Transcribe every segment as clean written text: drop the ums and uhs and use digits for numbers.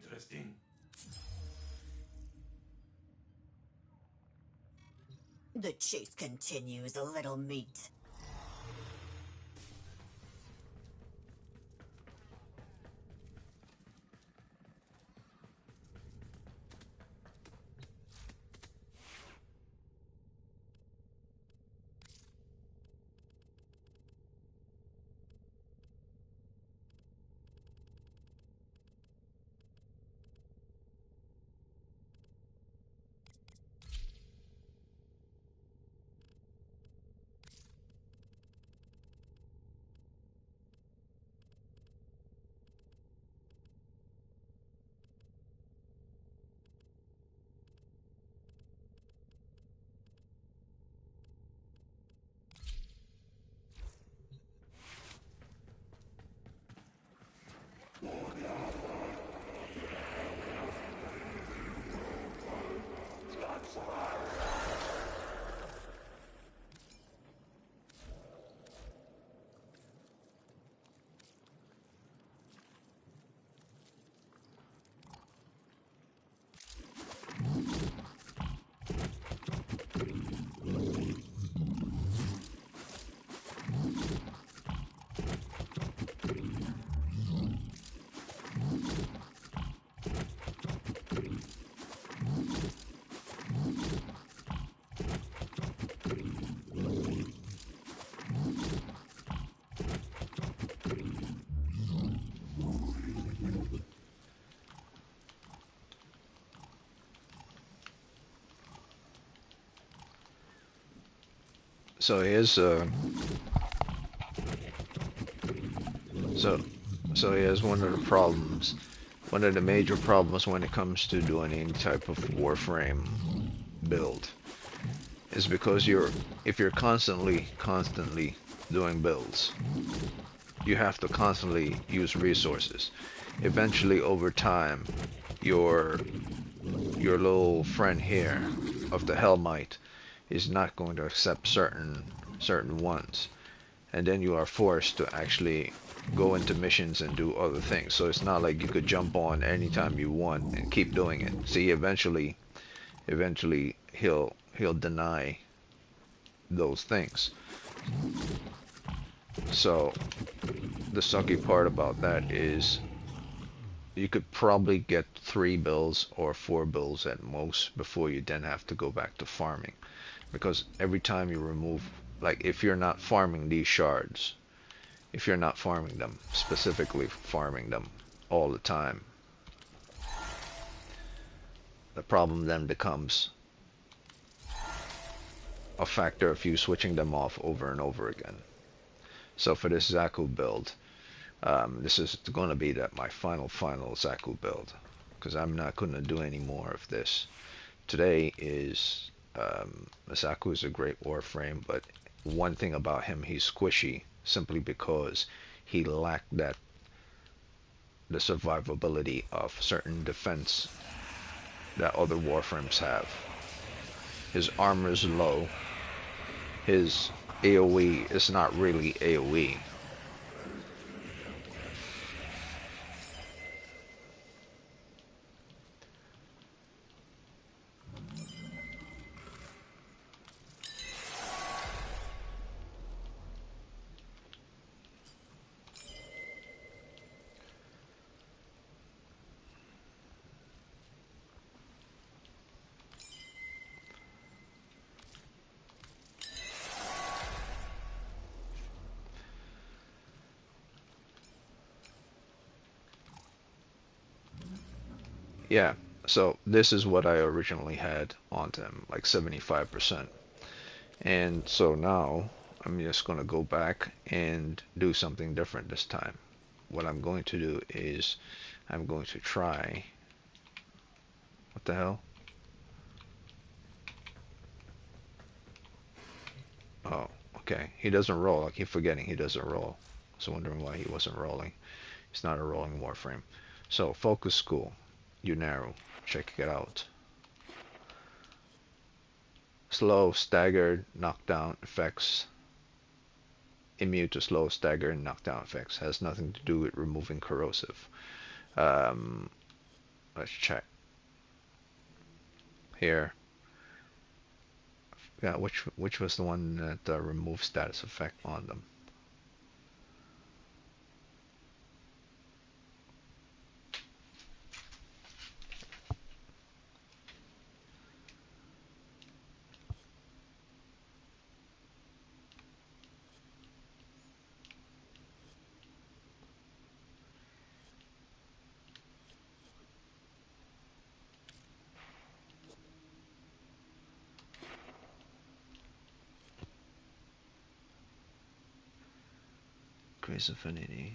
Interesting. The chase continues, a little meat. So here's so here's one of the problems. One of the major problems when it comes to doing any type of Warframe build is because if you're constantly doing builds, you have to constantly use resources. Eventually, over time, your little friend here of the Hellmite is not going to accept certain ones, and then you are forced to actually go into missions and do other things. So it's not like you could jump on anytime you want and keep doing it. See, eventually he'll deny those things. So the sucky part about that is you could probably get 3 bills or 4 bills at most before you then have to go back to farming. Because every time you remove, like if you're not farming these shards, if you're not farming them, specifically farming them all the time, the problem then becomes a factor of you switching them off over and over again. So for this Xaku build, this is going to be my final Xaku build, because I'm not going to do any more of this. Today is Xaku is a great Warframe, but one thing about him, he's squishy simply because he lacked the survivability of certain defense that other Warframes have. His armor is low. His AoE is not really AoE. Yeah, so this is what I originally had onto him, like 75%. And so now I'm just going to go back and do something different this time. What I'm going to do is I'm going to try. What the hell? Oh, okay. He doesn't roll. I keep forgetting he doesn't roll. I was wondering why he wasn't rolling. He's not a rolling Warframe. So, Focus School, unairu. Check it out. Slow, staggered, knockdown effects. Immune to slow, staggered, and knockdown effects. Has nothing to do with removing corrosive. Um, Let's check here. Yeah, which was the one that removed status effect on them? Grace affinity.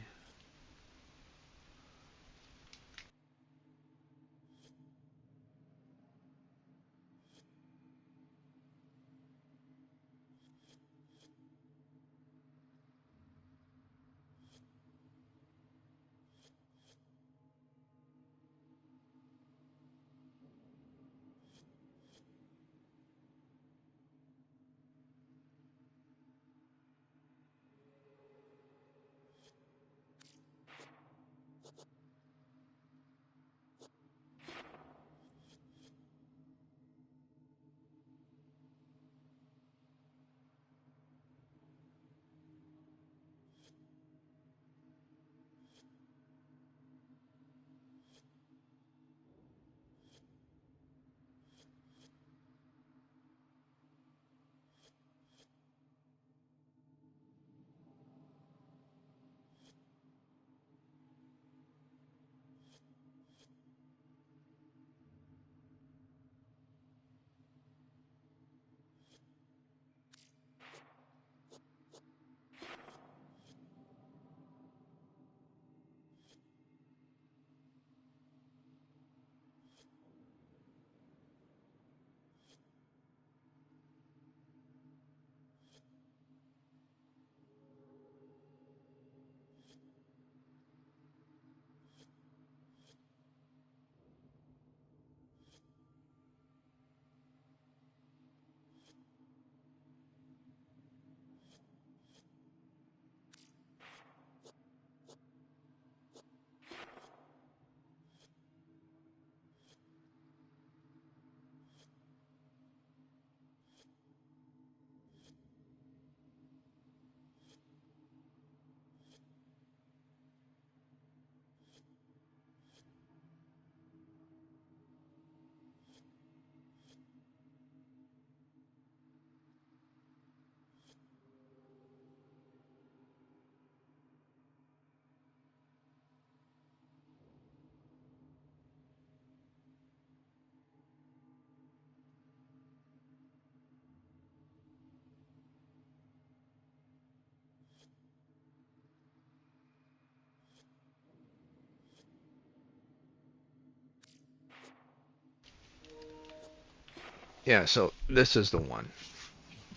Yeah, so this is the one.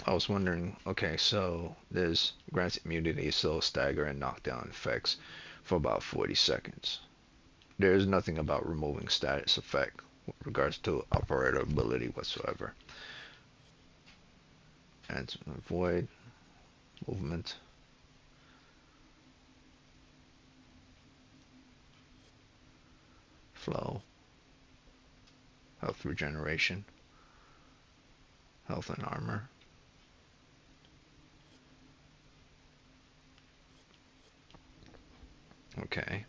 I was wondering, okay, so there's grants immunity, slow, stagger, and knockdown effects for about 40 seconds. There is nothing about removing status effect with regards to operator ability whatsoever. And void, movement, flow, health regeneration, health and armor. Okay.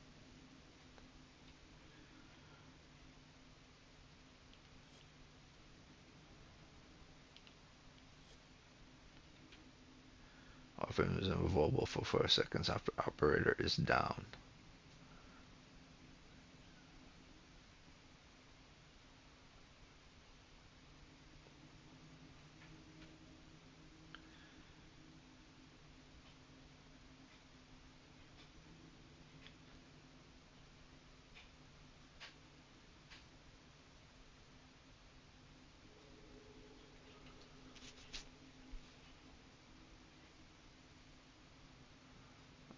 Offense is invulnerable for 4 seconds after operator is down.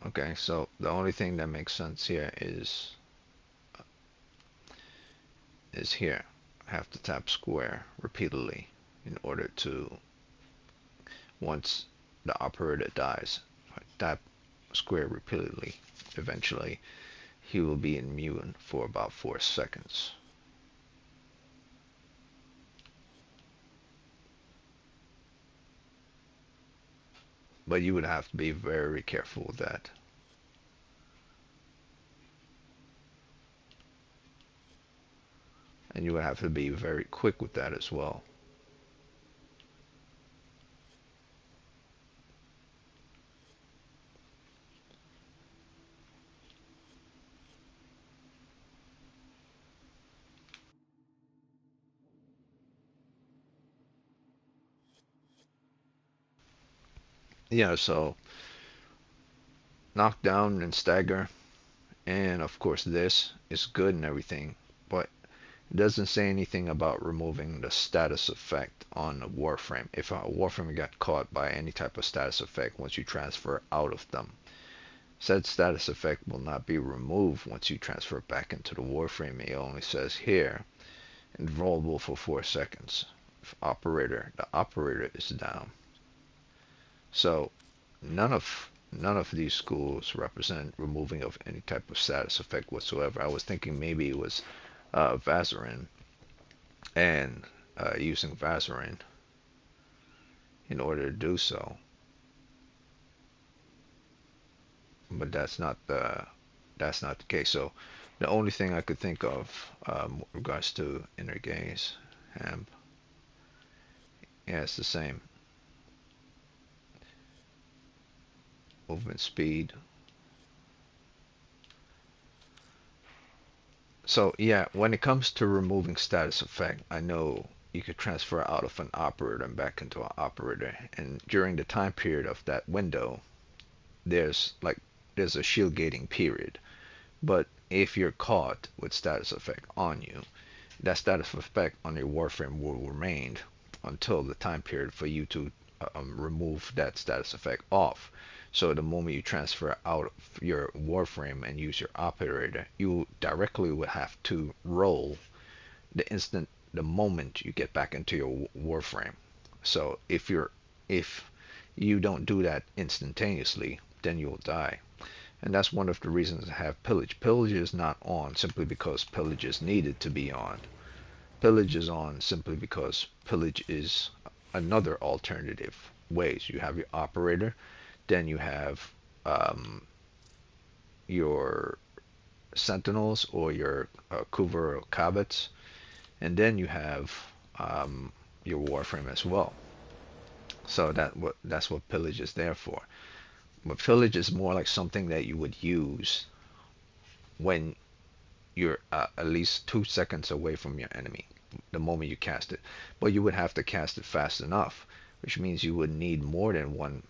Okay, so the only thing that makes sense here is here. I have to tap square repeatedly in order to, once the operator dies, if I tap square repeatedly, eventually he will be immune for about 4 seconds. but you would have to be very careful with that. And you would have to be very quick with that as well. Yeah, so knock down and stagger, and of course this is good and everything, but it doesn't say anything about removing the status effect on a warframe. If a warframe got caught by any type of status effect once you transfer out of them, said status effect will not be removed once you transfer back into the warframe. It only says here, invulnerable for 4 seconds. If the operator is down. So none of these schools represent removing of any type of status effect whatsoever. I was thinking maybe it was Vazarin and using Vazarin in order to do so, but that's not the case. So the only thing I could think of with regards to inner gaze, um, yeah, it's the same movement speed. So yeah, when it comes to removing status effect, I know you could transfer out of an operator and back into an operator, and during the time period of that window, there's like there's a shield gating period. But if you're caught with status effect on you, that status effect on your warframe will remain until the time period for you to remove that status effect off. So the moment you transfer out of your warframe and use your operator, you directly will have to roll the moment you get back into your warframe. So if you don't do that instantaneously, then you'll die. And that's one of the reasons I have pillage. Pillage is not on simply because pillage is needed to be on. Pillage is on simply because pillage is another alternative ways. You have your operator, then you have your sentinels or your Kuver or Kabets, and then you have your warframe as well. So that's what pillage is there for. But pillage is more like something that you would use when you're at least 2 seconds away from your enemy the moment you cast it. But you would have to cast it fast enough, which means you would need more than one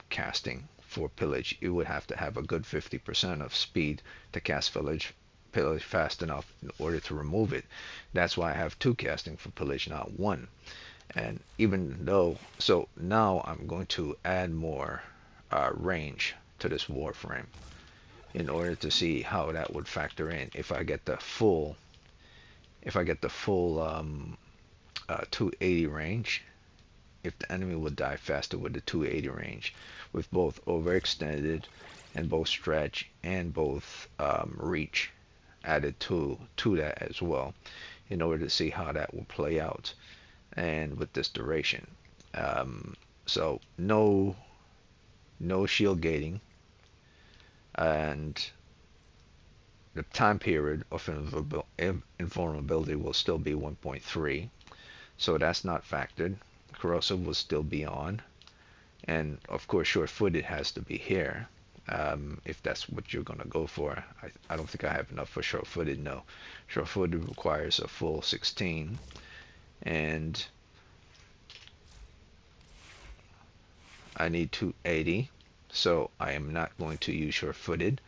casting for pillage. You would have to have a good 50% of speed to cast pillage fast enough in order to remove it. That's why I have two casting for pillage, not one. And even though, so now I'm going to add more range to this warframe in order to see how that would factor in if I get the full 280 range, if the enemy would die faster with the 280 range, with both overextended and both stretch and both reach added to that as well, in order to see how that will play out, and with this duration. So no shield gating, and the time period of invulnerability will still be 1.3, so that's not factored. Corrosive will still be on, and of course short-footed has to be here, if that's what you're going to go for. I don't think I have enough for short-footed. No, short-footed requires a full 16, and I need 280, so I am not going to use short-footed.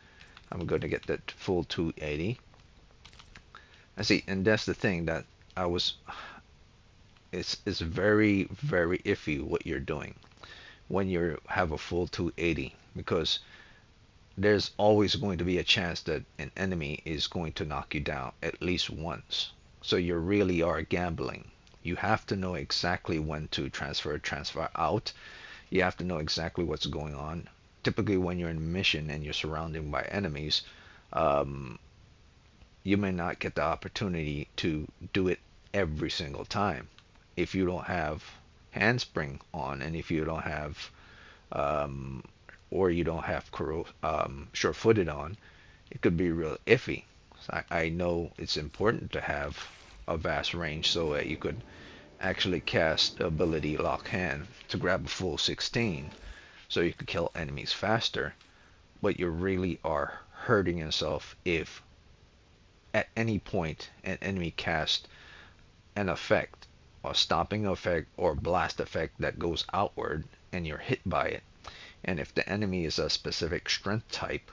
I'm going to get that full 280. I see, and that's the thing that I was. It's very very iffy what you're doing when you have a full 280, because there's always going to be a chance that an enemy is going to knock you down at least once. So you really are gambling. You have to know exactly when to transfer out. You have to know exactly what's going on. Typically, when you're in a mission and you're surrounded by enemies, um, you may not get the opportunity to do it every single time if you don't have handspring on, and if you don't have um, or you don't have sure-footed on, it could be real iffy. So I know it's important to have a vast range so that you could actually cast the ability Lock Hand to grab a full 16 so you could kill enemies faster, but you really are hurting yourself if at any point an enemy casts an effect, a stopping effect or blast effect that goes outward and you're hit by it. And if the enemy is a specific strength type,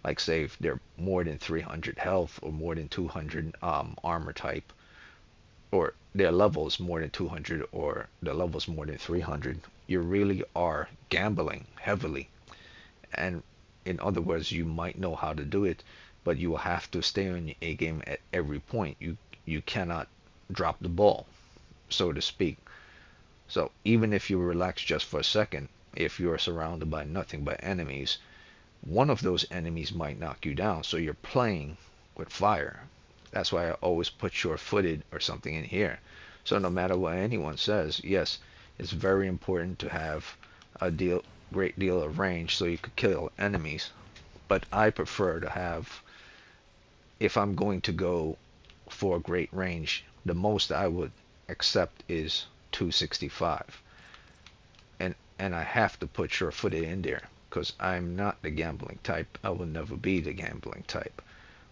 like say if they're more than 300 health or more than 200 armor type, or their levels more than 200 or their levels more than 300, you really are gambling heavily. And in other words, you might know how to do it, but you will have to stay on your A game at every point. You cannot drop the ball, so to speak. So even if you relax just for a second, if you're surrounded by nothing but enemies, one of those enemies might knock you down. So you're playing with fire. That's why I always put sure-footed or something in here. So no matter what anyone says, yes, it's very important to have a great deal of range so you could kill enemies. But I prefer to have, if I'm going to go for great range, the most I would accept is 265. And I have to put sure-footed in there because I'm not the gambling type. I will never be the gambling type.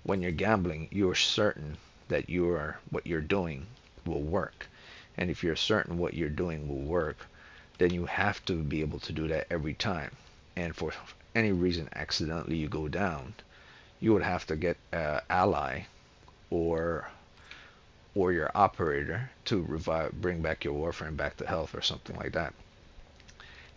When you're gambling, you're certain that what you're doing will work. And if you're certain what you're doing will work, then you have to be able to do that every time. And for any reason accidentally you go down, you would have to get an ally or your operator to bring back your warframe back to health or something like that.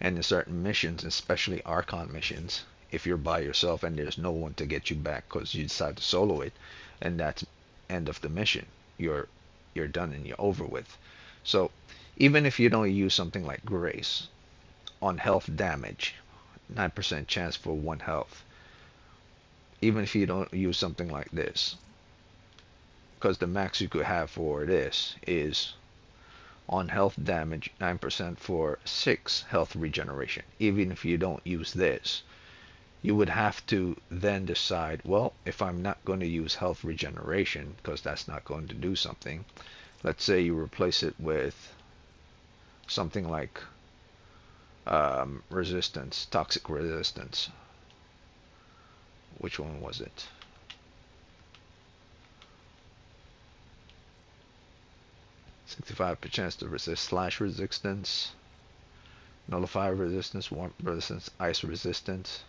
And in certain missions, especially Archon missions, if you're by yourself and there's no one to get you back because you decide to solo it, and that's end of the mission. You're done and you're over with. So even if you don't use something like Grace on health damage, 9% chance for 1 health, even if you don't use something like this, because the max you could have for this is on health damage 9% for 6 health regeneration. Even if you don't use this, you would have to then decide, well, if I'm not going to use health regeneration because that's not going to do something, let's say you replace it with something like resistance, toxic resistance. Which one was it? 65% chance to resist slash resistance, nullify resistance, warmth resistance, ice resistance,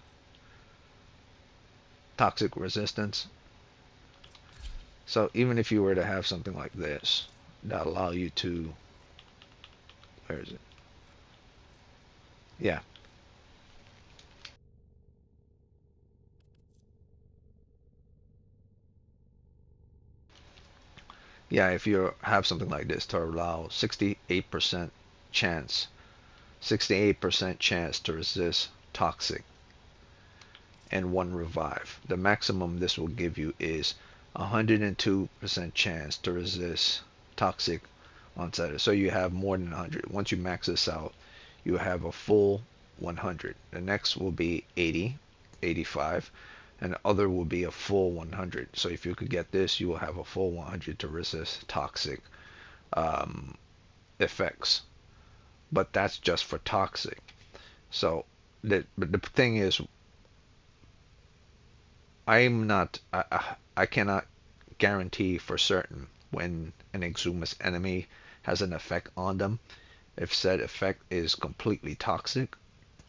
toxic resistance. So even if you were to have something like this that allow you to, where is it? Yeah. Yeah, if you have something like this to allow 68% chance, 68% chance to resist toxic and 1 revive. The maximum this will give you is 102% chance to resist toxic onset. So you have more than 100. Once you max this out, you have a full 100. The next will be 80, 85, and the other will be a full 100. So if you could get this, you will have a full 100 to resist toxic um, effects. But that's just for toxic. So but the thing is, I'm not, I cannot guarantee for certain when an exhumus enemy has an effect on them, if said effect is completely toxic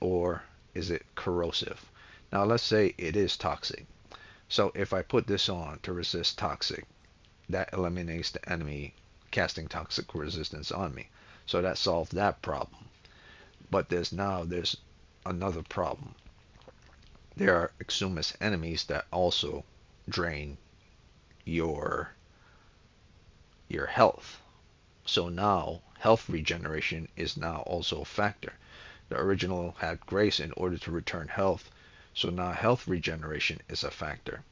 or is it corrosive. Now let's say it is toxic. So if I put this on to resist toxic, that eliminates the enemy casting toxic resistance on me. So that solved that problem. But there's another problem. There are exhumus enemies that also drain your health. So now health regeneration is now also a factor. The original had grace in order to return health, so now health regeneration is a factor.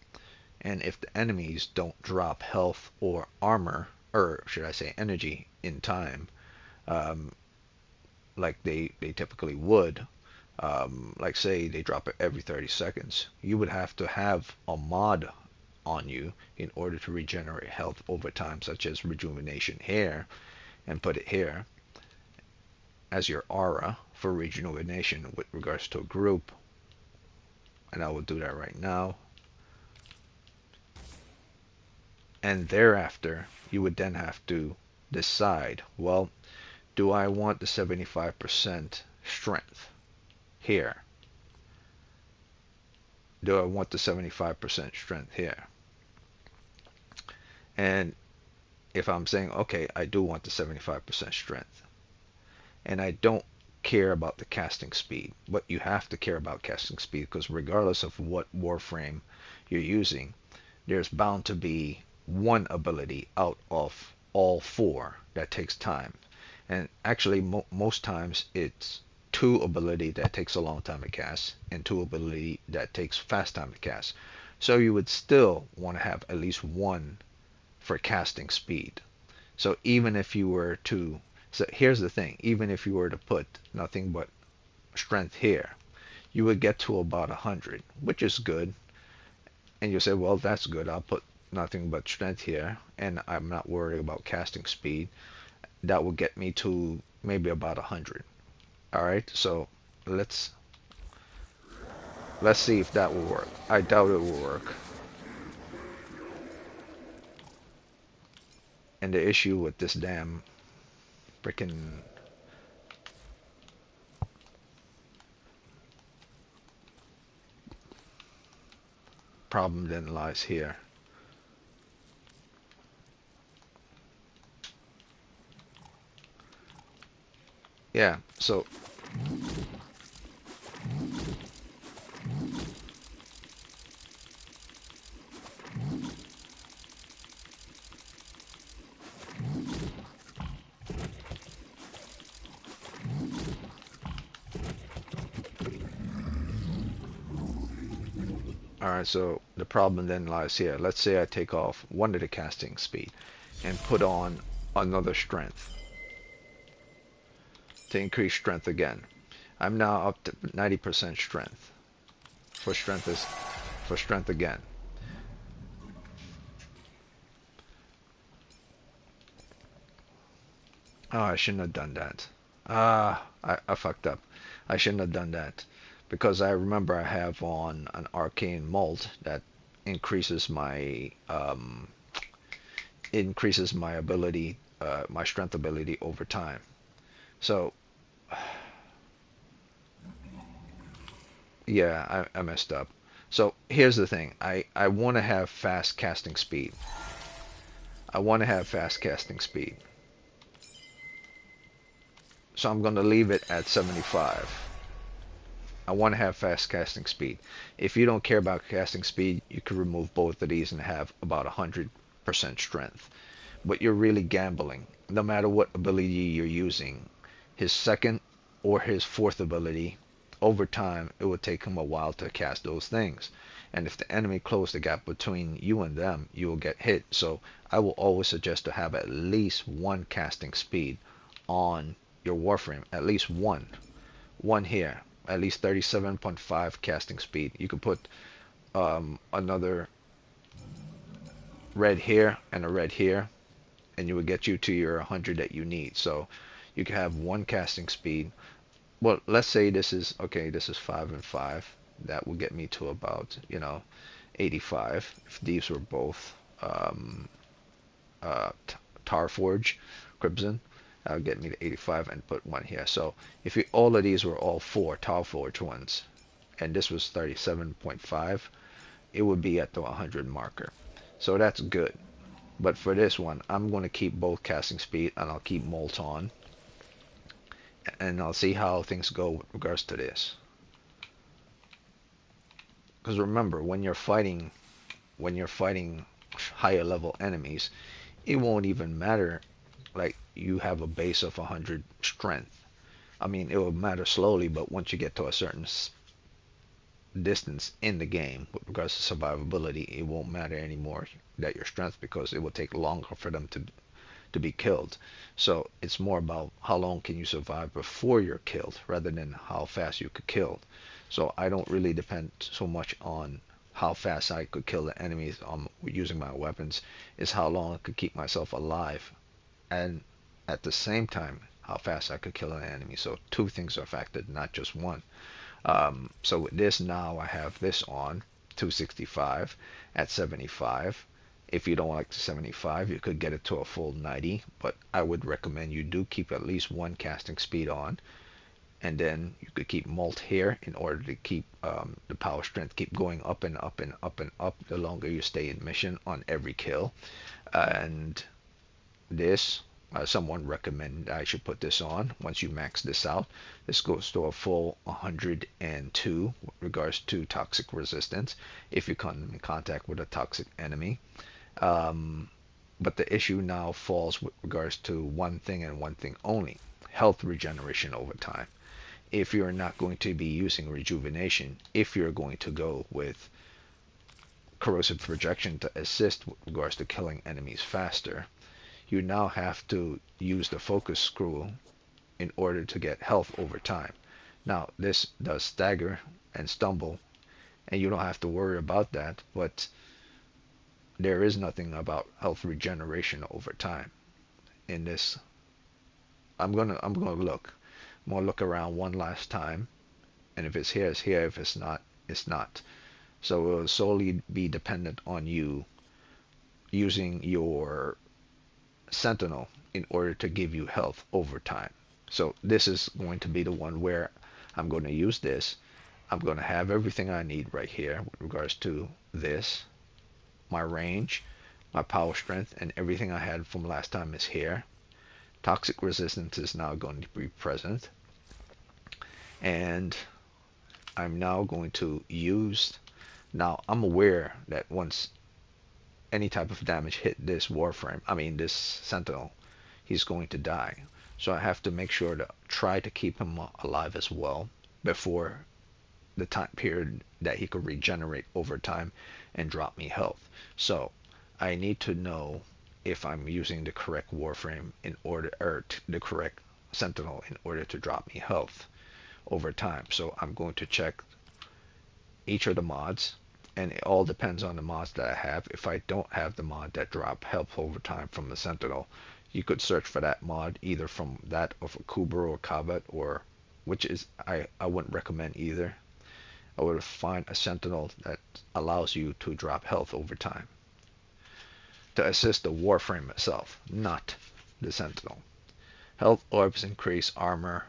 And if the enemies don't drop health or armor, or should I say energy in time, um, like they typically would, Like say they drop it every 30 seconds, you would have to have a mod on you in order to regenerate health over time, such as rejuvenation here, and put it here as your aura for rejuvenation with regards to a group. And I will do that right now. And thereafter, you would then have to decide, well, do I want the 75% strength here? Do I want the 75% strength here? And if I'm saying, okay, I do want the 75% strength, and I don't care about the casting speed, but you have to care about casting speed because regardless of what warframe you're using, there's bound to be one ability out of all four that takes time. And actually, most times it's two ability that takes a long time to cast and two ability that takes fast time to cast. So you would still want to have at least one for casting speed. So even if you were to, so here's the thing, even if you were to put nothing but strength here, you would get to about 100, which is good. And you say, well, that's good. I'll put nothing but strength here, and I'm not worried about casting speed. That will get me to maybe about 100. All right, so let's see if that will work. I doubt it will work. And the issue with this damn freaking problem then lies here. Yeah, so alright, so the problem then lies here. Let's say I take off one of the casting speed and put on another strength to increase strength again. I'm now up to 90% strength. For strength again. Oh, I shouldn't have done that. I fucked up. I shouldn't have done that. Because I remember I have on an arcane mold that increases my ability, my strength ability over time. So yeah, I messed up. So here's the thing. I want to have fast casting speed. I want to have fast casting speed. So I'm going to leave it at 75. I want to have fast casting speed. If you don't care about casting speed, you could remove both of these and have about 100% strength. But you're really gambling. No matter what ability you're using, his second or his fourth ability, over time, it will take him a while to cast those things. And if the enemy close the gap between you and them, you will get hit. So I will always suggest to have at least one casting speed on your warframe. At least one. One here. At least 37.5 casting speed. You could put another red here and a red here, and you would get you to your 100 that you need. So you can have one casting speed. Well, let's say this is, okay, this is 5 and 5. That will get me to about, 85. If these were both Tarforge, Crimson, that would get me to 85 and put one here. So if all of these were all four Tarforge ones, and this was 37.5, it would be at the 100 marker. So that's good. But for this one, I'm going to keep both casting speed and I'll keep Molt on. And I'll see how things go with regards to this. Because remember, when you're fighting higher level enemies, it won't even matter like you have a base of 100 strength. I mean, it will matter slowly, but once you get to a certain distance in the game with regards to survivability, it won't matter anymore that your strength, because it will take longer for them to be killed. So it's more about how long can you survive before you're killed rather than how fast you could kill. So I don't really depend so much on how fast I could kill the enemies using my weapons. Is how long I could keep myself alive, and at the same time how fast I could kill an enemy. So two things are factored, not just one. So with this now I have this on 265 at 75. If you don't like the 75, you could get it to a full 90, but I would recommend you do keep at least one casting speed on, and then you could keep mult here in order to keep the power strength keep going up and up and up and up the longer you stay in mission on every kill. And this, someone recommended I should put this on once you max this out. This goes to a full 102 with regards to toxic resistance if you come in contact with a toxic enemy. But the issue now falls with regards to one thing and one thing only: health regeneration over time. If you're not going to be using rejuvenation, if you're going to go with corrosive projection to assist with regards to killing enemies faster, you now have to use the focus screw in order to get health over time. Now, this does stagger and stumble, and you don't have to worry about that, but there is nothing about health regeneration over time in this. I'm gonna look. I'm gonna look around one last time, and if it's here, it's here. If it's not, it's not. So it will solely be dependent on you using your sentinel in order to give you health over time. So this is going to be the one where I'm going to use this. I'm going to have everything I need right here with regards to this. My range, my power strength, and everything I had from last time is here. Toxic resistance is now going to be present. And I'm now going to use... Now, I'm aware that once any type of damage hit this warframe, I mean this sentinel, he's going to die. So I have to make sure to try to keep him alive as well before the time period that he could regenerate over time and drop me health. So I need to know if I'm using the correct warframe in order, or the correct sentinel in order to drop me health over time. So I'm going to check each of the mods, and it all depends on the mods that I have. If I don't have the mod that drop health over time from the sentinel, you could search for that mod either from that of a Kubro or Kabat, or which is I wouldn't recommend either. I would find a sentinel that allows you to drop health over time to assist the warframe itself, not the sentinel. Health orbs increase armor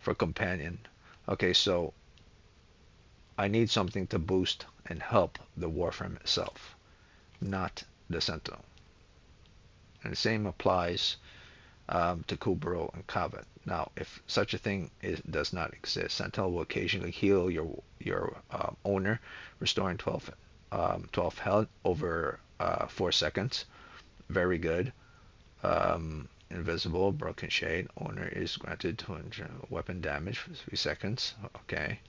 for companion. Okay, so I need something to boost and help the warframe itself, not the sentinel. And the same applies to Kubro and Kavat. Now, if such a thing does not exist, Sentinel will occasionally heal your owner, restoring 12 health over 4 seconds. Very good. Invisible, broken shade. Owner is granted 200 weapon damage for 3 seconds. Okay.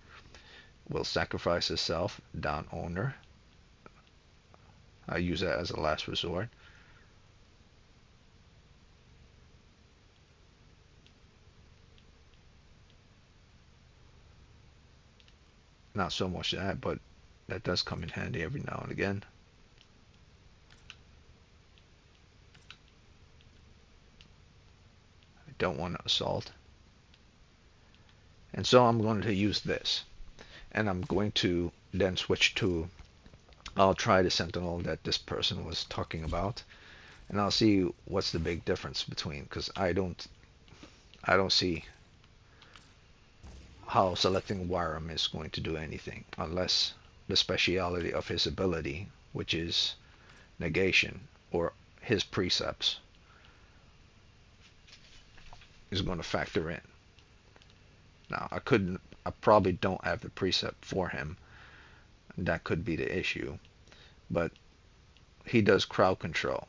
Will sacrifice itself. Down owner. I use that as a last resort. Not so much that, but that does come in handy every now and again. I don't want to assault. And so I'm going to use this. And I'm going to then switch to, I'll try the sentinel that this person was talking about. And I'll see what's the big difference between, because I don't see how selecting Wyram is going to do anything unless the speciality of his ability, which is negation, or his precepts, is going to factor in. Now, I probably don't have the precept for him. That could be the issue. But he does crowd control.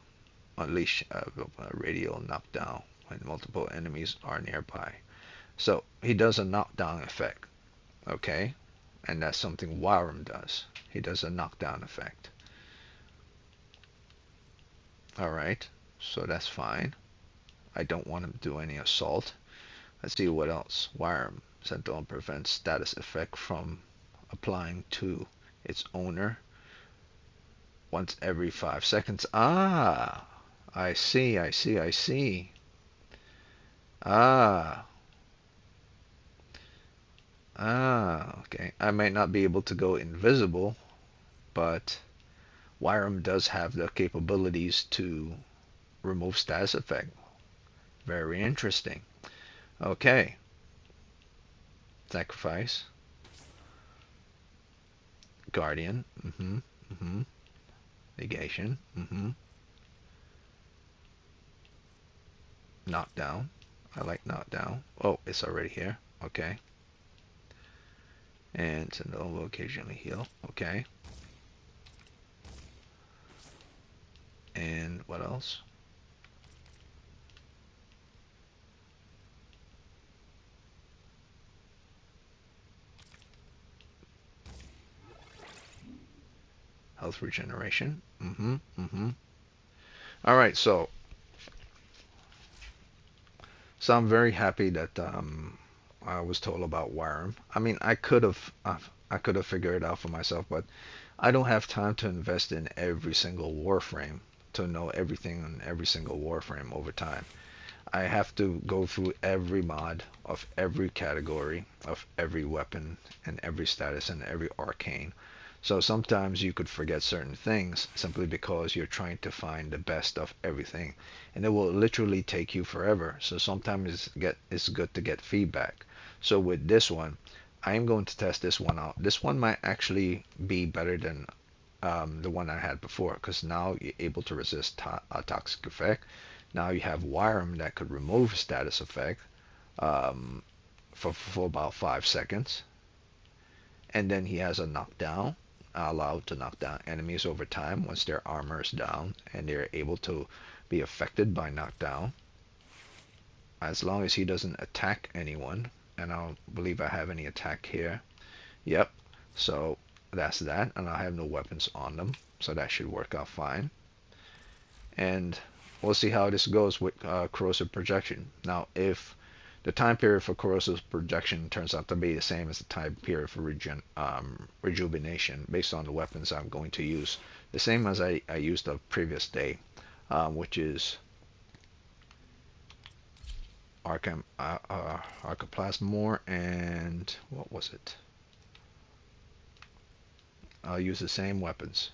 Unleash a radial knockdown when multiple enemies are nearby. So he does a knockdown effect. Okay? And that's something Wyram does. He does a knockdown effect. Alright. so that's fine. I don't want to do any assault. Let's see what else. Wire Sentinel prevents status effect from applying to its owner once every 5 seconds. Ah, I see, I see, I see. Ah, okay. I might not be able to go invisible, but Wyram does have the capabilities to remove status effect. Very interesting. Okay. Sacrifice. Guardian. Negation. Knockdown. I like knockdown. Oh, it's already here. Okay. And Sentinel will occasionally heal. Okay. And what else? Health regeneration. All right, so I'm very happy that I was told about Wyram. I mean, I could have figured it out for myself, but I don't have time to invest in every single warframe to know everything on every single warframe over time. I have to go through every mod of every category of every weapon and every status and every arcane. So sometimes you could forget certain things simply because you're trying to find the best of everything, and it will literally take you forever. So sometimes it's good to get feedback. So with this one, I am going to test this one out. This one might actually be better than the one I had before, because now you're able to resist a toxic effect. Now you have Wyram that could remove status effect um, for about 5 seconds, and then he has a knockdown, allowed to knock down enemies over time once their armor is down and they're able to be affected by knockdown, as long as he doesn't attack anyone. And I don't believe I have any attack here. Yep, so that's that, and I have no weapons on them, so that should work out fine. And we'll see how this goes with corrosive projection. Now, if the time period for corrosive projection turns out to be the same as the time period for rejuvenation, based on the weapons I'm going to use, the same as I used the previous day, which is Archoplasmor and what was it? I'll use the same weapons.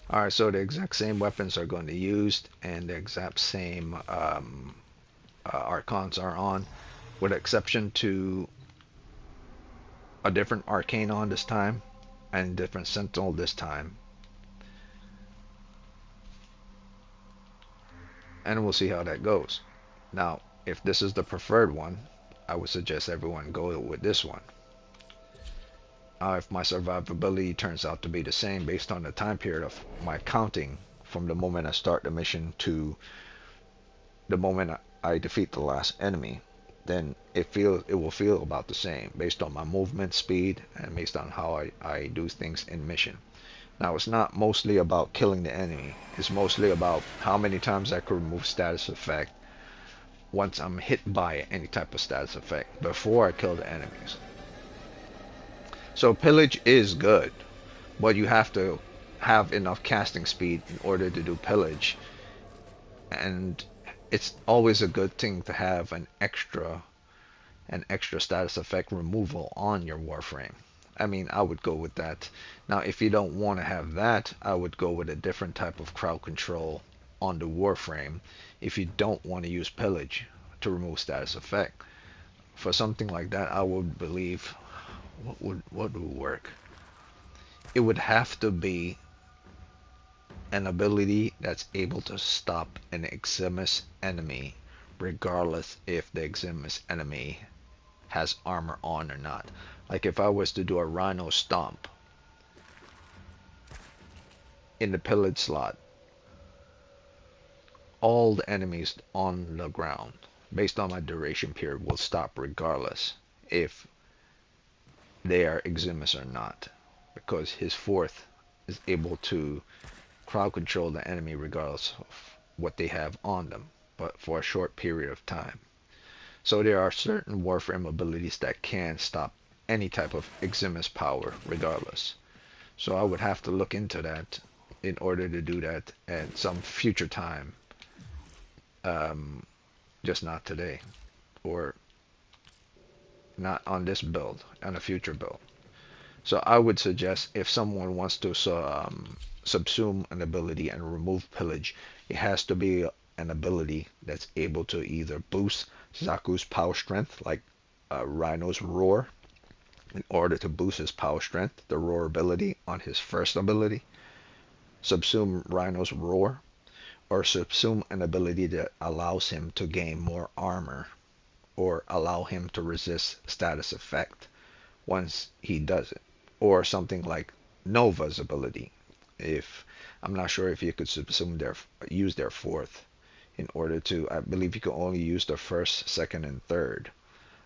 Alright, so the exact same weapons are going to be used, and the exact same archons are on, with exception to a different arcane on this time, and different sentinel this time. And we'll see how that goes. Now, if this is the preferred one, I would suggest everyone go with this one. If my survivability turns out to be the same based on the time period of my counting from the moment I start the mission to the moment I defeat the last enemy, then it will feel about the same based on my movement speed and based on how I do things in mission. Now it's not mostly about killing the enemy, it's mostly about how many times I can remove status effect once I'm hit by any type of status effect before I kill the enemies. So pillage is good, but you have to have enough casting speed in order to do pillage, and it's always a good thing to have an extra status effect removal on your warframe. I mean, I would go with that. Now, if you don't want to have that, I would go with a different type of crowd control on the warframe if you don't want to use pillage to remove status effect. For something like that, I would believe what would work? It would have to be an ability that's able to stop an Eximus enemy regardless if the Eximus enemy has armor on or not. Like if I was to do a Rhino Stomp, in the pillage slot, all the enemies on the ground, based on my duration period, will stop regardless if they are Eximus or not, because his fourth is able to crowd control the enemy regardless of what they have on them, but for a short period of time. So there are certain Warframe abilities that can stop any type of Eximus power regardless. So I would have to look into that in order to do that at some future time, just not today, or not on this build, on a future build. So I would suggest if someone wants to subsume an ability and remove pillage, it has to be an ability that's able to either boost Xaku's power strength, like Rhino's Roar, in order to boost his power strength, the Roar ability on his first ability, subsume Rhino's Roar, or subsume an ability that allows him to gain more armor, or allow him to resist status effect once he does it, or something like Nova's ability. If I'm not sure if you could subsume use their fourth in order to, I believe you can only use the first, second, and third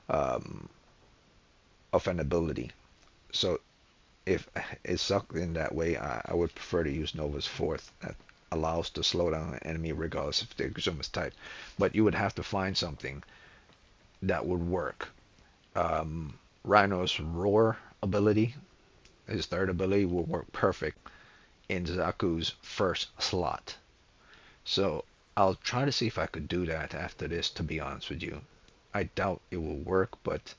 um, of an ability. So if it's sucked in that way, I would prefer to use Nova's fourth. That allows to slow down an enemy regardless if the Exum is type. But you would have to find something that would work. Rhino's Roar ability, his third ability, will work perfect in Xaku's first slot. So I'll try to see if I could do that after this, to be honest with you. I doubt it will work, but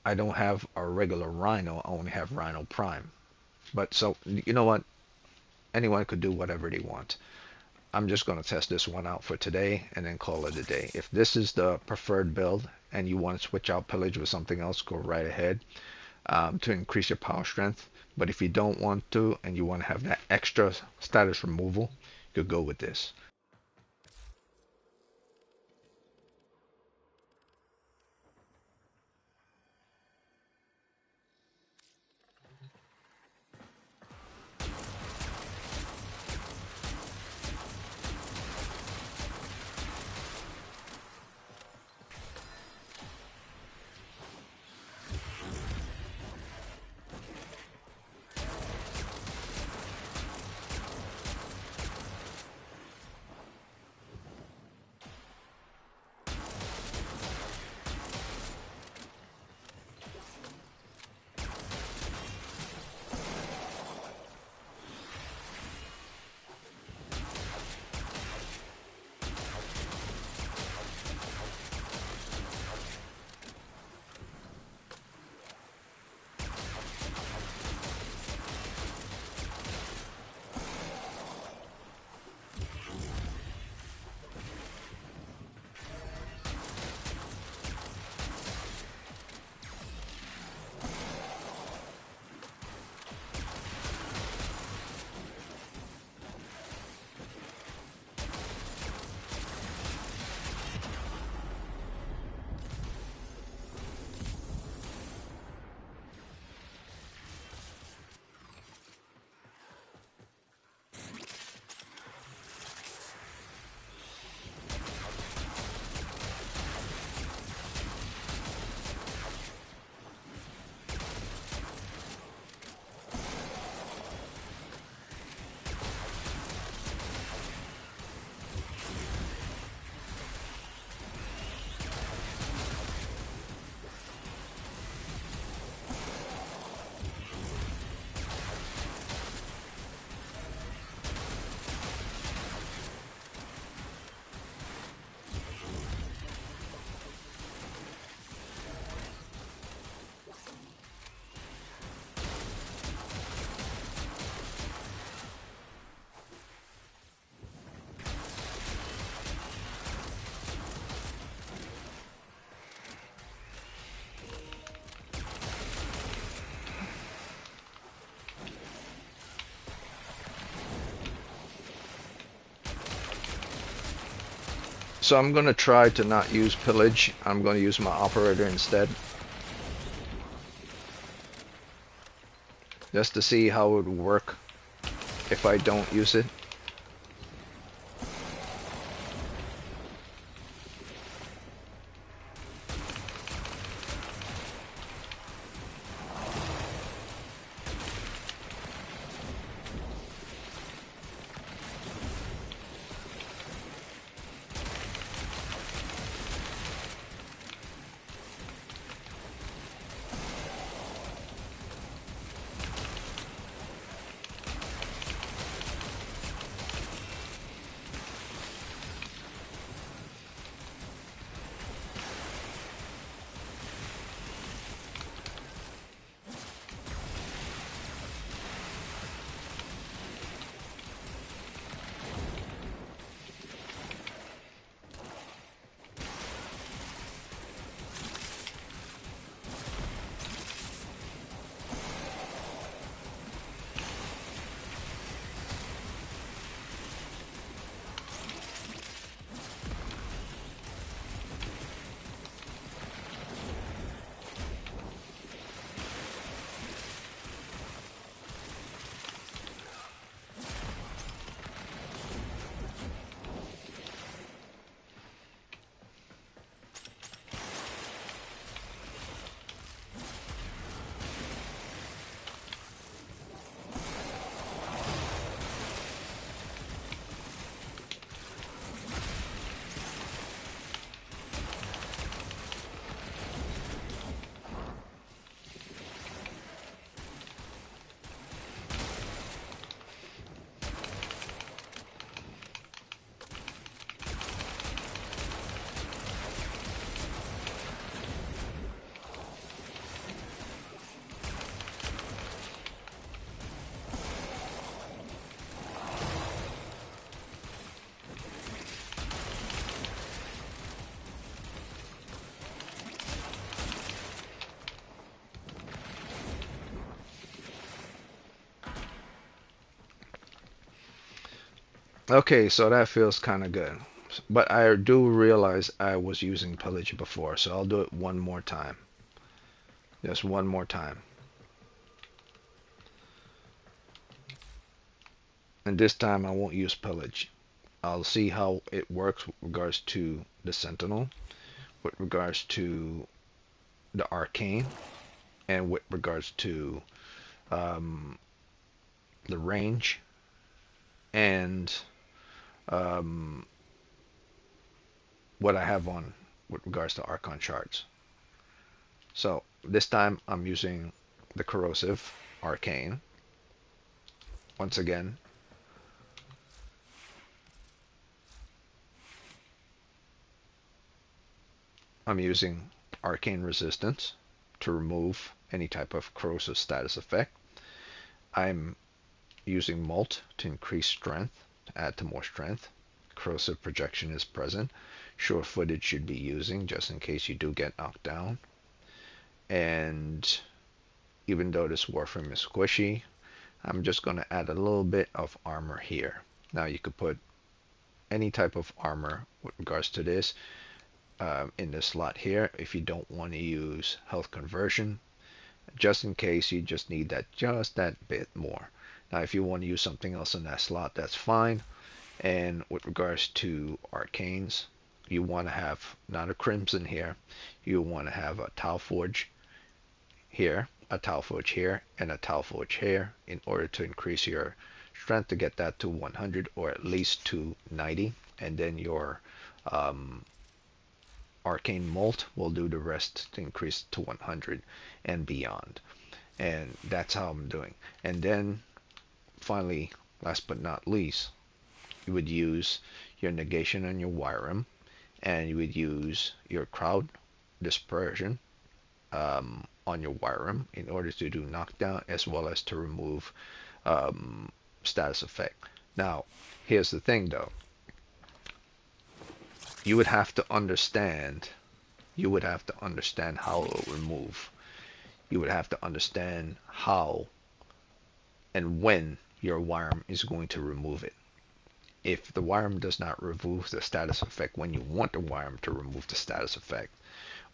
I don't have a regular Rhino, I only have Rhino Prime. But so, you know what? Anyone could do whatever they want. I'm just going to test this one out for today and then call it a day. If this is the preferred build and you want to switch out Pillage with something else, go right ahead to increase your power strength. But if you don't want to and you want to have that extra status removal, you could go with this. So I'm going to try to not use Pillage. I'm going to use my Operator instead, just to see how it would work if I don't use it. Okay, so that feels kind of good. But I do realize I was using pillage before, so I'll do it one more time. Just one more time. And this time I won't use pillage. I'll see how it works with regards to the sentinel, with regards to the arcane, and with regards to um, the range, and um, what I have on with regards to archon shards. So this time I'm using the corrosive arcane. Once again, I'm using arcane resistance to remove any type of corrosive status effect. I'm using Molt to increase strength, to add to more strength. Corrosive projection is present. Sure footage should be using just in case you do get knocked down. And even though this warframe is squishy, I'm just going to add a little bit of armor here. Now you could put any type of armor with regards to this in this slot here if you don't want to use health conversion, just in case you just need that just that bit more. Now if you want to use something else in that slot, that's fine. And with regards to arcanes, you want to have not a crimson here, you want to have a tau forge here, a tau forge here, and a tau forge here in order to increase your strength to get that to 100 or at least to 90, and then your arcane molt will do the rest to increase to 100 and beyond. And that's how I'm doing. And then finally, last but not least, you would use your negation on your Wyram, and you would use your crowd dispersion on your Wyram in order to do knockdown as well as to remove status effect. Now, here's the thing though. You would have to understand how it will move. You would have to understand how and when your Wyram is going to remove it. If the Wyram does not remove the status effect when you want the Wyram to remove the status effect,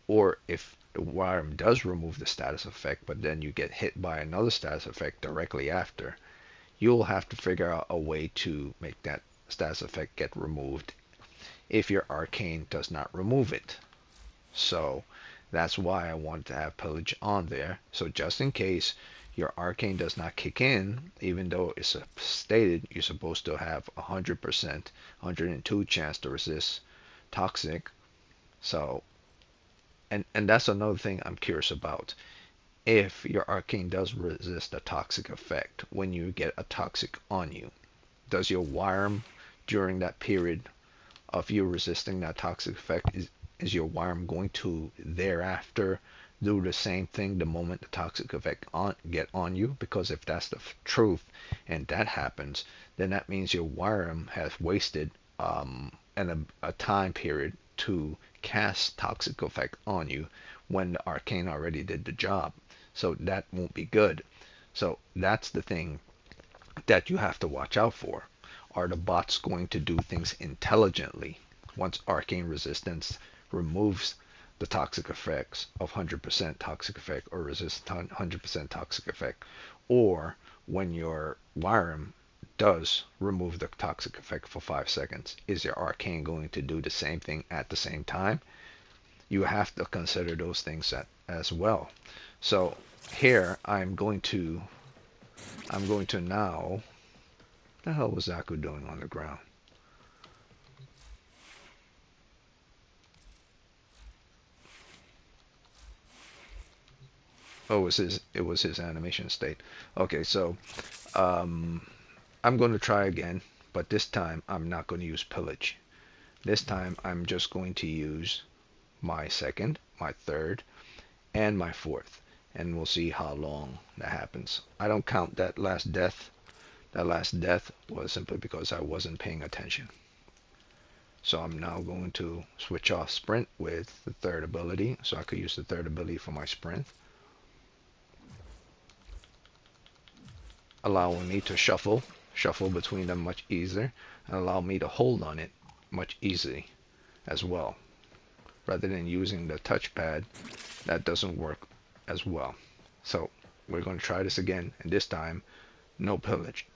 or if the Wyram does remove the status effect but then you get hit by another status effect directly after, you'll have to figure out a way to make that status effect get removed if your arcane does not remove it. So that's why I wanted to have pillage on there. So just in case your arcane does not kick in, even though it's stated you're supposed to have 100%, 102 chance to resist toxic. So, and that's another thing I'm curious about. If your arcane does resist a toxic effect when you get a toxic on you, does your worm during that period of you resisting that toxic effect, is your worm going to thereafter do the same thing the moment the toxic effect get on you? Because if that's the truth and that happens, then that means your worm has wasted a time period to cast toxic effect on you when the arcane already did the job. So that won't be good. So that's the thing that you have to watch out for. Are the bots going to do things intelligently once arcane resistance removes the toxic effects of 100% toxic effect or resist 100% toxic effect? Or when your Wyram does remove the toxic effect for 5 seconds, is your arcane going to do the same thing at the same time? You have to consider those things as well. So here I'm going to now. The hell was Xaku doing on the ground? Oh, it was his animation state. Okay, so um, I'm going to try again, but this time I'm not going to use pillage. This time I'm just going to use my second, my third, and my fourth, and we'll see how long that happens. I don't count that last death. That last death was simply because I wasn't paying attention. So I'm now going to switch off sprint with the third ability, so I could use the third ability for my sprint, allowing me to shuffle between them much easier, and allow me to hold on it much easily as well, rather than using the touchpad. That doesn't work as well. So we're going to try this again, and this time no pillage.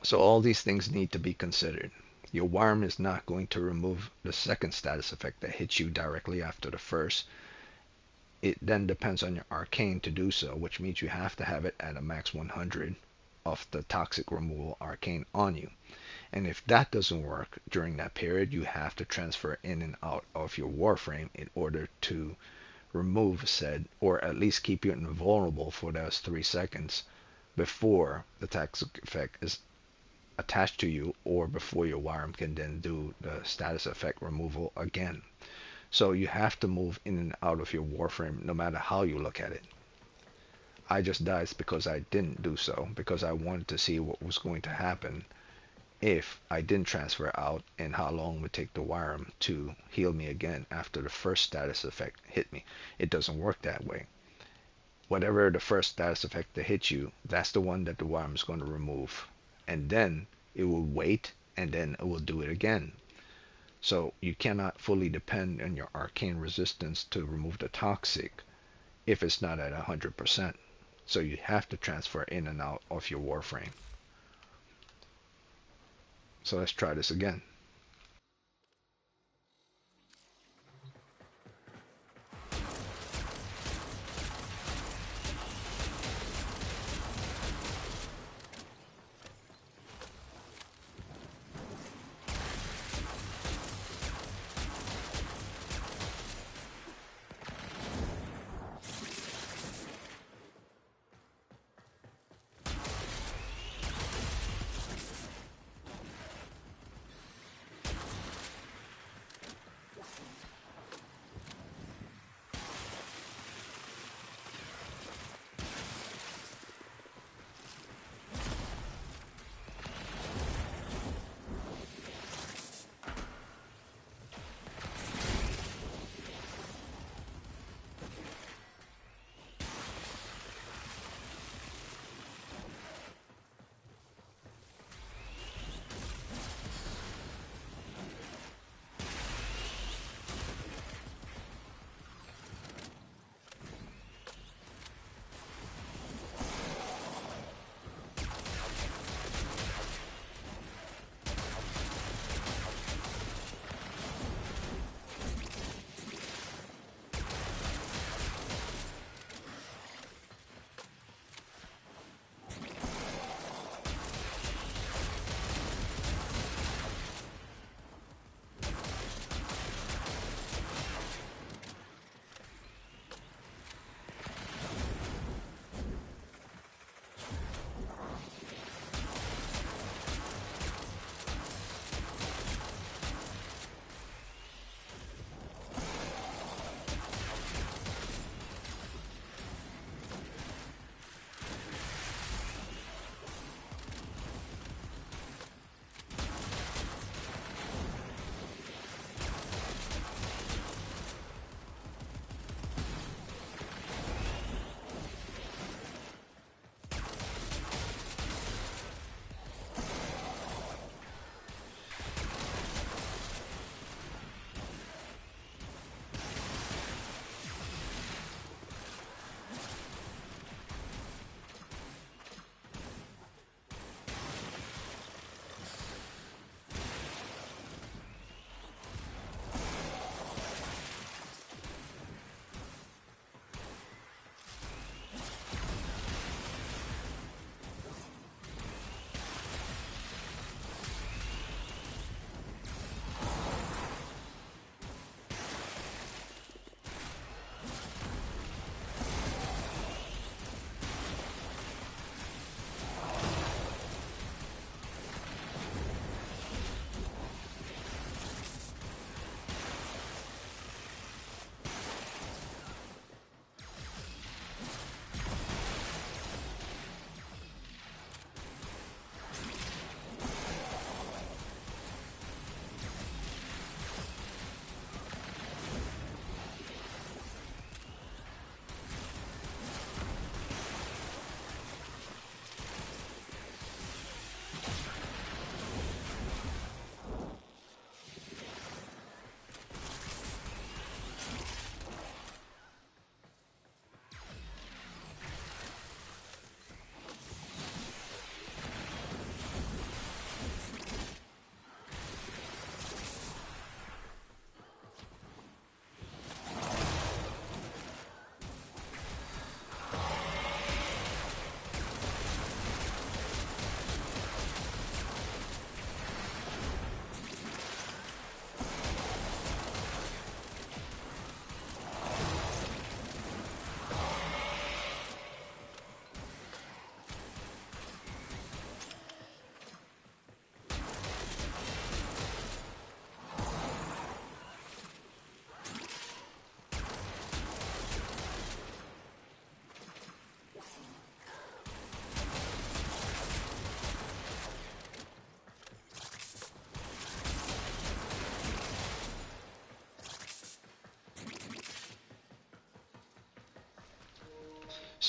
So all these things need to be considered. Your worm is not going to remove the second status effect that hits you directly after the first. it then depends on your arcane to do so, which means you have to have it at a max 100 of the toxic removal arcane on you. And if that doesn't work during that period, you have to transfer in and out of your warframe in order to remove said, or at least keep you invulnerable for those 3 seconds before the toxic effect is attached to you, or before your Wyrm can then do the status effect removal again. So you have to move in and out of your warframe no matter how you look at it. I just died because I didn't do so, because I wanted to see what was going to happen if I didn't transfer out, and how long it would take the Wyrm to heal me again after the first status effect hit me. It doesn't work that way. Whatever the first status effect that hits you, that's the one that the Wyrm is going to remove. And then it will wait, and then it will do it again. So you cannot fully depend on your arcane resistance to remove the toxic if it's not at 100%. So you have to transfer in and out of your warframe. So let's try this again.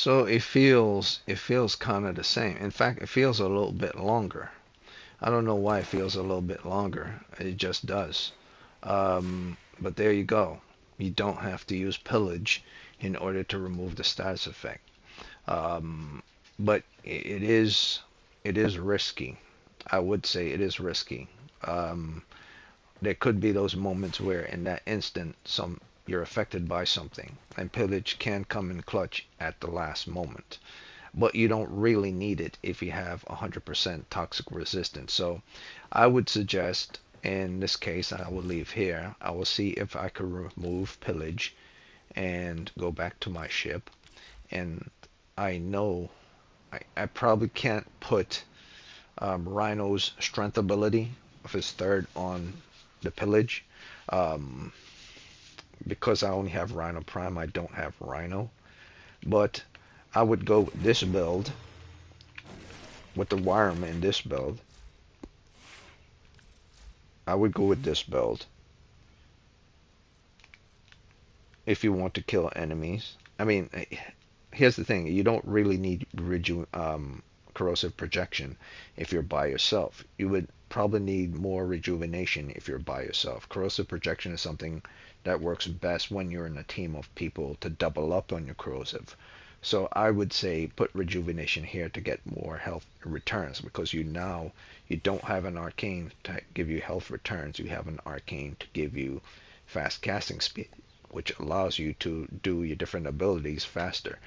So it feels kind of the same. In fact, it feels a little bit longer. I don't know why it feels a little bit longer. It just does. But there you go. You don't have to use pillage in order to remove the status effect. But it is risky. I would say it is risky. Um, there could be those moments where in that instant you're affected by something, and pillage can come in clutch at the last moment, but you don't really need it if you have 100% toxic resistance. So I would suggest in this case, I will leave here. I will see if I could remove pillage and go back to my ship. And I know I probably can't put Rhino's strength ability of his third on the pillage. Um, because I only have Rhino Prime, I don't have Rhino. But I would go with this build, with the Wireman in this build. I would go with this build if you want to kill enemies. I mean, here's the thing: you don't really need corrosive projection if you're by yourself. You would probably need more rejuvenation if you're by yourself. Corrosive projection is something that works best when you're in a team of people to double up on your corrosive. So I would say put rejuvenation here to get more health returns, because you don't have an arcane to give you health returns. You have an arcane to give you fast casting speed, which allows you to do your different abilities faster.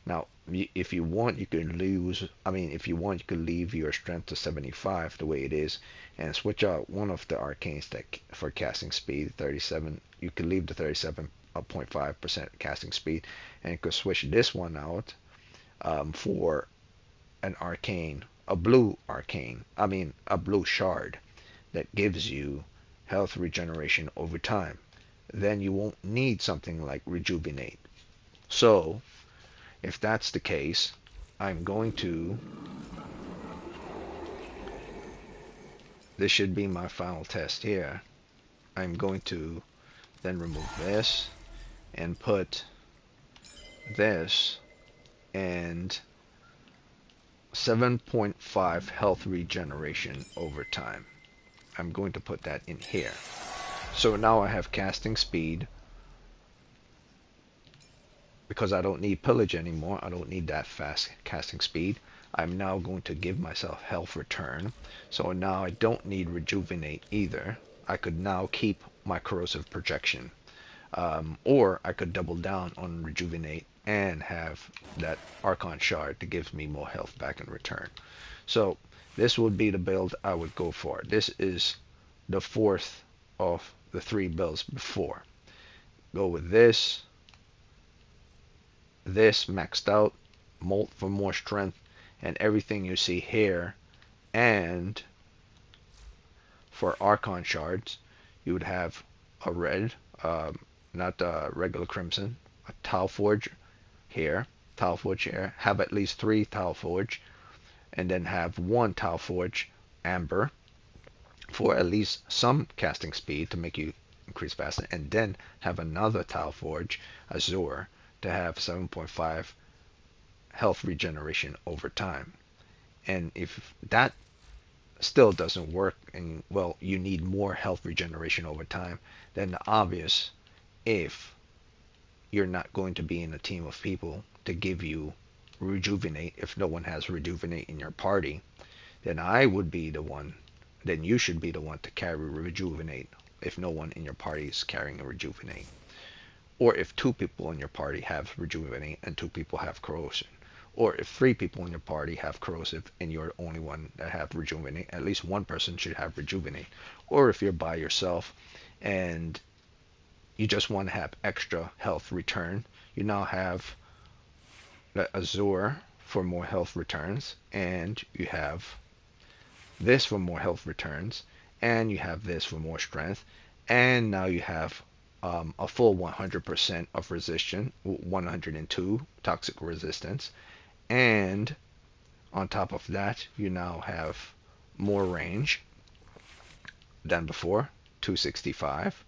Now, if you want, you can lose. I mean, if you want, you could leave your strength to 75 the way it is, and switch out one of the arcanes for casting speed, 37. You could leave the 37.5% casting speed, and you could switch this one out for an arcane, a blue arcane. I mean, a blue shard that gives you health regeneration over time. Then you won't need something like rejuvenate. So if that's the case, I'm going to, this should be my final test here. I'm going to then remove this and put this and 7.5 health regeneration over time. I'm going to put that in here. So now I have casting speed, because I don't need pillage anymore. I don't need that fast casting speed. I'm now going to give myself health return. So now I don't need rejuvenate either. I could now keep my corrosive projection. Or I could double down on rejuvenate and have that Archon shard to give me more health back in return. So this would be the build I would go for. This is the fourth of the three builds before. Go with this maxed out, molt for more strength, and everything you see here. And for Archon shards, you would have a red, not regular crimson, a Tau Forge here, have at least 3 Tau Forge, and then have 1 Tau Forge amber for at least some casting speed to make you increase faster, and then have another Tau Forge azure to have 7.5 health regeneration over time. And if that still doesn't work, and well, you need more health regeneration over time, then the obvious, if you're not going to be in a team of people to give you rejuvenate, if no one has rejuvenate in your party, then then you should be the one to carry rejuvenate if no one in your party is carrying a rejuvenate. Or if 2 people in your party have rejuvenate and 2 people have corrosion. Or if 3 people in your party have corrosive and you're the only one that have rejuvenate, at least one person should have rejuvenate. Or if you're by yourself and you just want to have extra health return, you now have the azure for more health returns, and you have this for more health returns, and you have this for more strength, and now you have a full 100% of resistance, 102 toxic resistance, and on top of that, you now have more range than before, 265,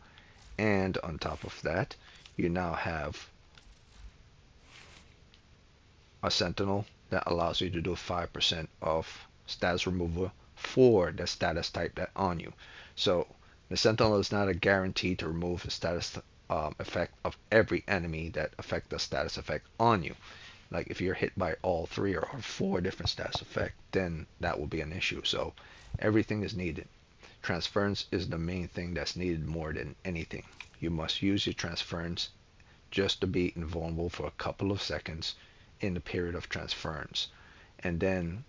and on top of that, you now have a sentinel that allows you to do 5% of status removal for the status type that on you. So the sentinel is not a guarantee to remove the status effect of every enemy that affect the status effect on you. Like if you're hit by all three or four different status effect, then that will be an issue. So everything is needed. Transference is the main thing that's needed more than anything. You must use your transference just to be invulnerable for a couple of seconds in the period of transference, and then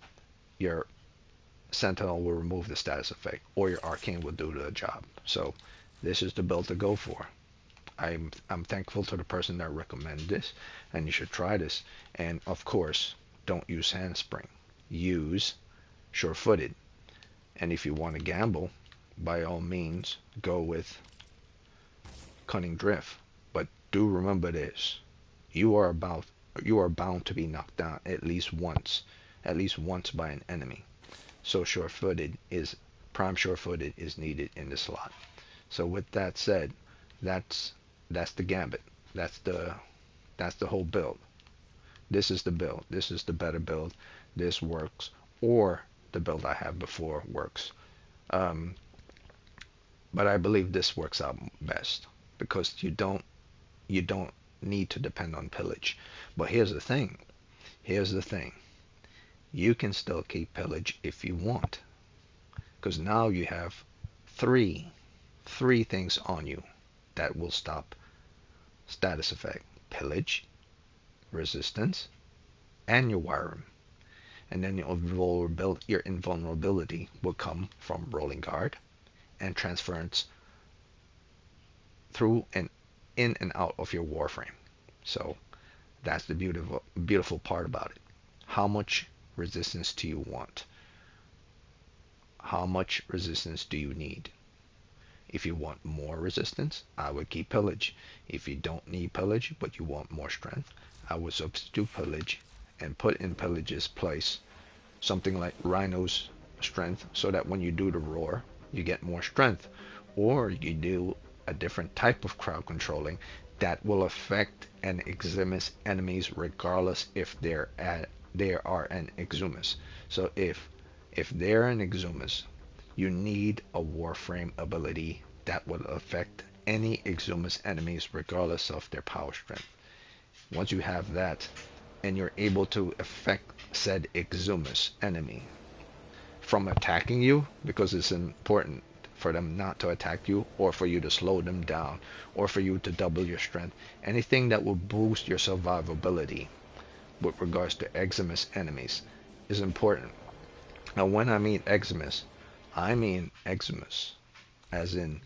your sentinel will remove the status effect, or your arcane will do the job. So this is the build to go for. I'm thankful to the person that recommended this, and you should try this. And of course, don't use handspring. Use sure-footed. And if you want to gamble, by all means, go with cunning drift. But do remember this: you are bound to be knocked down at least once by an enemy. So prime sure-footed is needed in the slot. So with that said, that's the gambit. That's the whole build. This is the build. This is the better build. This works, or the build I have before works. Um, but I believe this works out best because you don't need to depend on pillage. But here's the thing. Here's the thing. You can still keep pillage if you want, because now you have three things on you that will stop status effect: pillage, resistance, and your wiring. And then your invulnerability will come from rolling guard and transference through and in and out of your warframe. So that's the beautiful part about it. How much resistance do you want? How much resistance do you need? If you want more resistance, I would keep pillage. If you don't need pillage but you want more strength, I would substitute pillage and put in pillage's place something like Rhino's strength, so that when you do the roar, you get more strength. Or you do a different type of crowd controlling that will affect an Eximus enemies regardless if they are an Exumus. So if they're an Exumus, you need a Warframe ability that will affect any Exumus enemies regardless of their power strength. Once you have that, and you're able to affect said Exumus enemy from attacking you, because it's important for them not to attack you, or for you to slow them down, or for you to double your strength, anything that will boost your survivability with regards to Exumus enemies is important. Now when I mean Exumus, I mean Exumus as in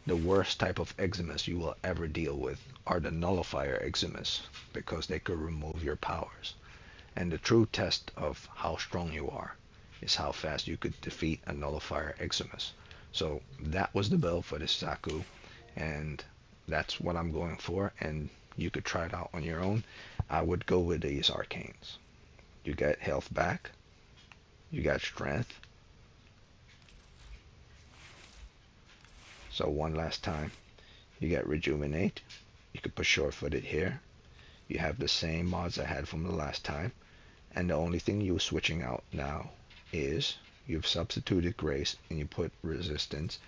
the worst type of Exumus you will ever deal with are the nullifier Exumus, because they could remove your powers. And the true test of how strong you are is how fast you could defeat a nullifier Exumus. So that was the build for this Xaku, and that's what I'm going for, and you could try it out on your own. I would go with these arcanes. You get health back, you got strength. So one last time, you get rejuvenate. You could put sure-footed here. You have the same mods I had from the last time, and the only thing you're switching out now is you've substituted grace and you put resistance,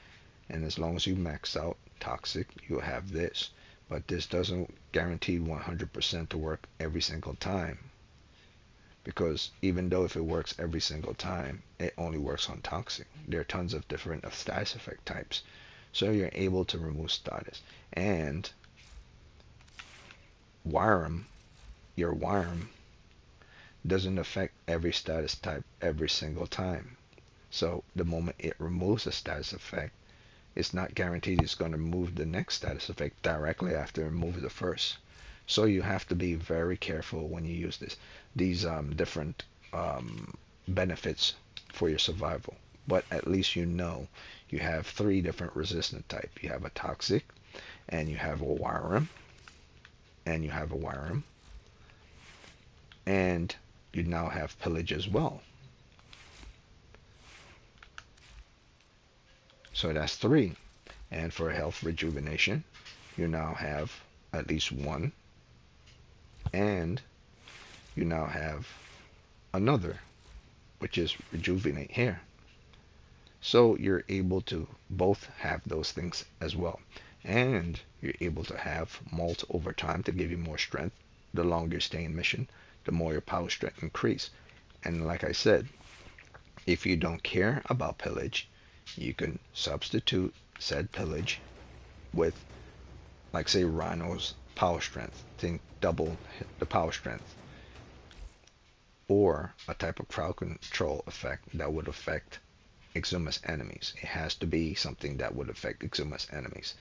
and as long as you max out toxic, you'll have this. But this doesn't guarantee 100% to work every single time, because even though if it works every single time, it only works on toxic. There are tons of different status effect types, so you're able to remove status. And your Wirem doesn't affect every status type every single time. So the moment it removes a status effect, it's not guaranteed it's going to remove the next status effect directly after it removes the first. So you have to be very careful when you use these different benefits for your survival. But at least you know you have three different resistant type. You have a toxic, and you have a Wirem, and you have a Wirem, and you now have pillage as well. So that's three. And for health rejuvenation, you now have at least one, and you now have another, which is rejuvenate here. So you're able to both have those things as well. And you're able to have molt over time to give you more strength. The longer you stay in mission, the more your power strength increase. And like I said, if you don't care about pillage, you can substitute said pillage with, like say, Rhino's power strength, think double the power strength, or a type of crowd control effect that would affect Exuma's enemies. It has to be something that would affect Exuma's enemies.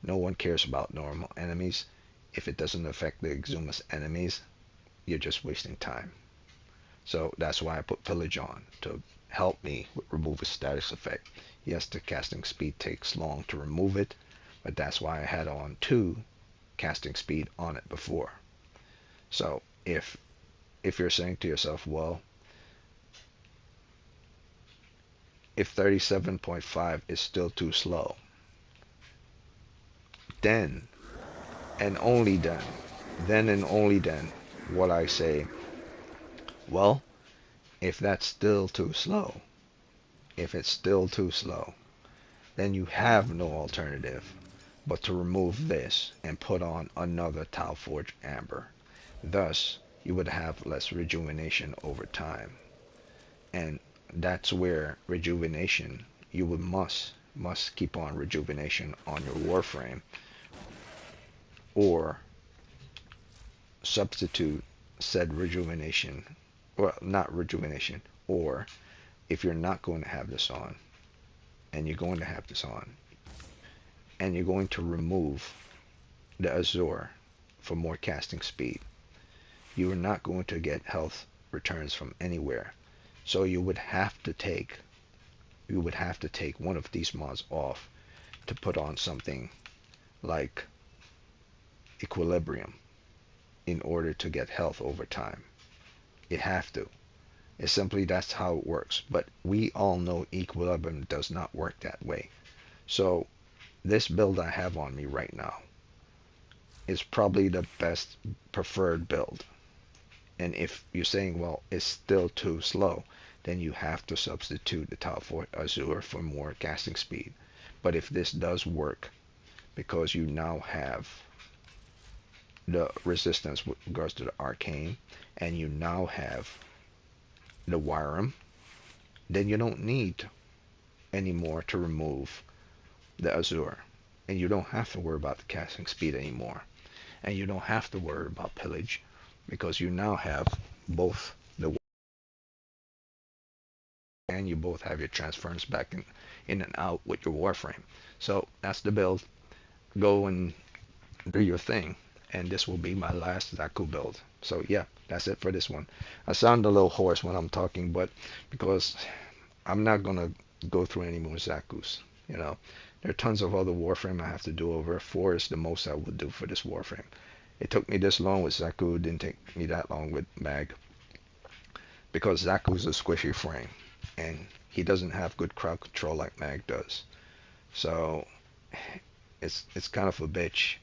No one cares about normal enemies. If it doesn't affect the Exuma's enemies, you're just wasting time. So that's why I put pillage on, to help me remove a status effect. Yes, the casting speed takes long to remove it, but that's why I had on 2 casting speed on it before. So if you're saying to yourself, well, if 37.5 is still too slow, then and only then and only then what I say, well, if that's still too slow, if it's still too slow, then you have no alternative but to remove this and put on another Tau Forge Amber. Thus, you would have less rejuvenation over time. And that's where rejuvenation, you would must keep on rejuvenation on your Warframe, or substitute said rejuvenation, well, not rejuvenation, or if you're not going to have this on, and you're going to have this on, and you're going to remove the Azure for more casting speed, you are not going to get health returns from anywhere. So you would have to take one of these mods off to put on something like Equilibrium in order to get health over time. You have to. It's simply, that's how it works. But we all know Equilibrium does not work that way. So this build I have on me right now is probably the best preferred build. And if you're saying, well, it's still too slow, then you have to substitute the Tau for Azure for more casting speed. But if this does work, because you now have the resistance with regards to the arcane, and you now have the Wyram, then you don't need anymore to remove the Azure. And you don't have to worry about the casting speed anymore. And you don't have to worry about pillage, because you now have both the, and you both have your transference back in and out with your Warframe. So that's the build. Go and do your thing. And this will be my last Xaku build. So yeah, that's it for this one. I sound a little hoarse when I'm talking, but because I'm not gonna go through any more Xakus. You know, there are tons of other Warframe I have to do over. 4 is the most I would do for this Warframe. It took me this long with Xaku, it didn't take me that long with Mag, because Xaku's a squishy frame, and he doesn't have good crowd control like Mag does. So it's kind of a bitch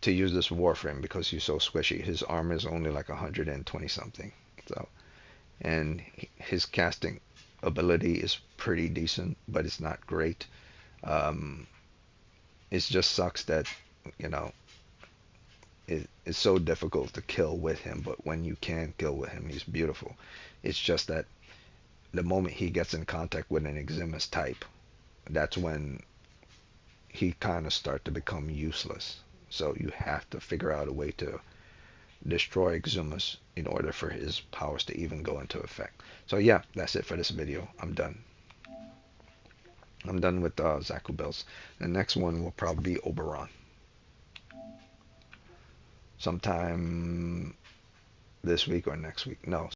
to use this Warframe because he's so squishy. His armor is only like 120 something. So, and his casting ability is pretty decent, but it's not great. Um, it just sucks that, you know, it's so difficult to kill with him, but when you can kill with him, he's beautiful. It's just that the moment he gets in contact with an Eximus type, that's when he kind of start to become useless. So you have to figure out a way to destroy Exumus in order for his powers to even go into effect. So yeah, that's it for this video. I'm done. I'm done with Xaku builds. The next one will probably be Oberon. Sometime this week or next week. No,